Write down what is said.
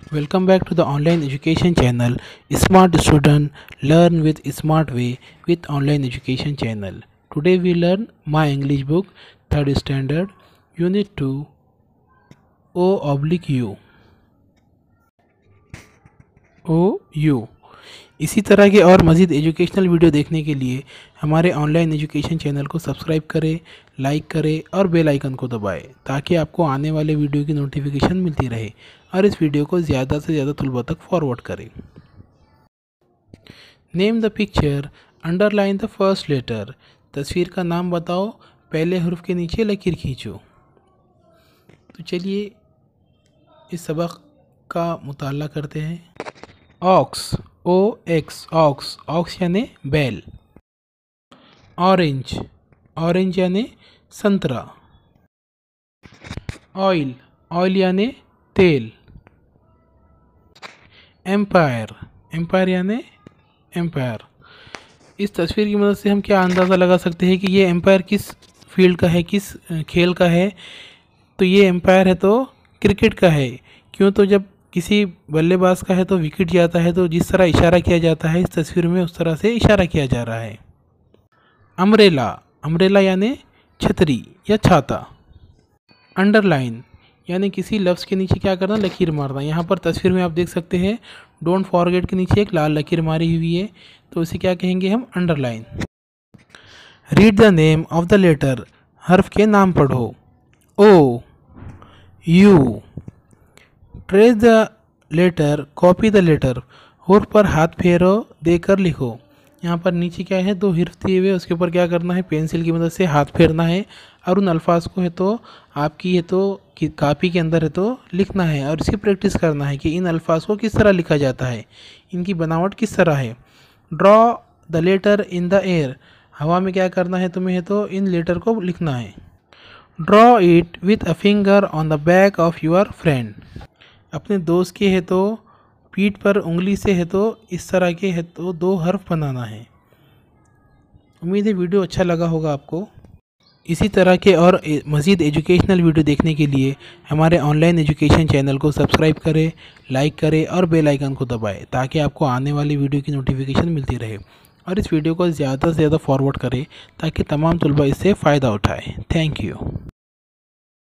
Welcome back to the online education channel Smart Student Learn with Smart Way with Online Education Channel. Today we learn My English Book 3rd Standard Unit 2 O/U. O/U. इसी तरह के और मज़ीद educational video देखने के लिए हमारे online education channel को सब्सक्राइब करें, लाइक करें और बेल आइकन को दबाएं ताकि आपको आने वाले वीडियो की नोटिफिकेशन मिलती रहे और इस वीडियो को ज़्यादा से ज़्यादा तलबा तक फॉरवर्ड करें। Name the picture, underline the first letter. तस्वीर का नाम बताओ, पहले हरूफ के नीचे लकीर खींचो। तो चलिए इस सबक का मुताला करते हैं। ऑक्स, OX, ऑक्स, ऑक्स यानी बैल। ऑरेंज, ऑरेंज यानी संतरा। ऑयल, ऑयल यानी तेल। एम्पायर, एम्पायर यानी एम्पायर। इस तस्वीर की मदद से हम क्या अंदाज़ा लगा सकते हैं कि ये एम्पायर किस फील्ड का है, किस खेल का है। तो ये एम्पायर है तो क्रिकेट का है। क्यों? तो जब किसी बल्लेबाज का है तो विकेट जाता है, तो जिस तरह इशारा किया जाता है इस तस्वीर में उस तरह से इशारा किया जा रहा है। अम्ब्रेला, अम्ब्रेला यानी छतरी या छाता। अंडरलाइन यानी किसी लफ्ज़ के नीचे क्या करना, लकीर मारना। यहाँ पर तस्वीर में आप देख सकते हैं डोंट फॉरगेट के नीचे एक लाल लकीर मारी हुई है, तो इसे क्या कहेंगे हम, underline. Read the name of the letter, हर्फ के नाम पढ़ो। O, U। Trace the letter, copy the letter. हुर्फ पर हाथ फेरो, देकर लिखो। यहाँ पर नीचे क्या है, दो हिर्फ दिए हुए, उसके ऊपर क्या करना है, पेंसिल की मदद से हाथ फेरना है और उन अल्फाज को है तो आपकी है तो कापी के अंदर है तो लिखना है और इसकी प्रैक्टिस करना है कि इन अल्फाज को किस तरह लिखा जाता है, इनकी बनावट किस तरह है। Draw the letter in the air, हवा में क्या करना है तुम्हें है तो इन लेटर को लिखना है। Draw it with a finger on the back of your friend, अपने दोस्त के है तो पीठ पर उंगली से है तो इस तरह के है तो दो हर्फ बनाना है। उम्मीद है वीडियो अच्छा लगा होगा आपको। इसी तरह के और मज़ीद एजुकेशनल वीडियो देखने के लिए हमारे ऑनलाइन एजुकेशन चैनल को सब्सक्राइब करें, लाइक करें और बेल आइकन को दबाएं ताकि आपको आने वाली वीडियो की नोटिफिकेशन मिलती रहे और इस वीडियो को ज़्यादा से ज़्यादा फॉरवर्ड करें ताकि तमाम तलबा इससे फ़ायदा उठाएं। Thank you.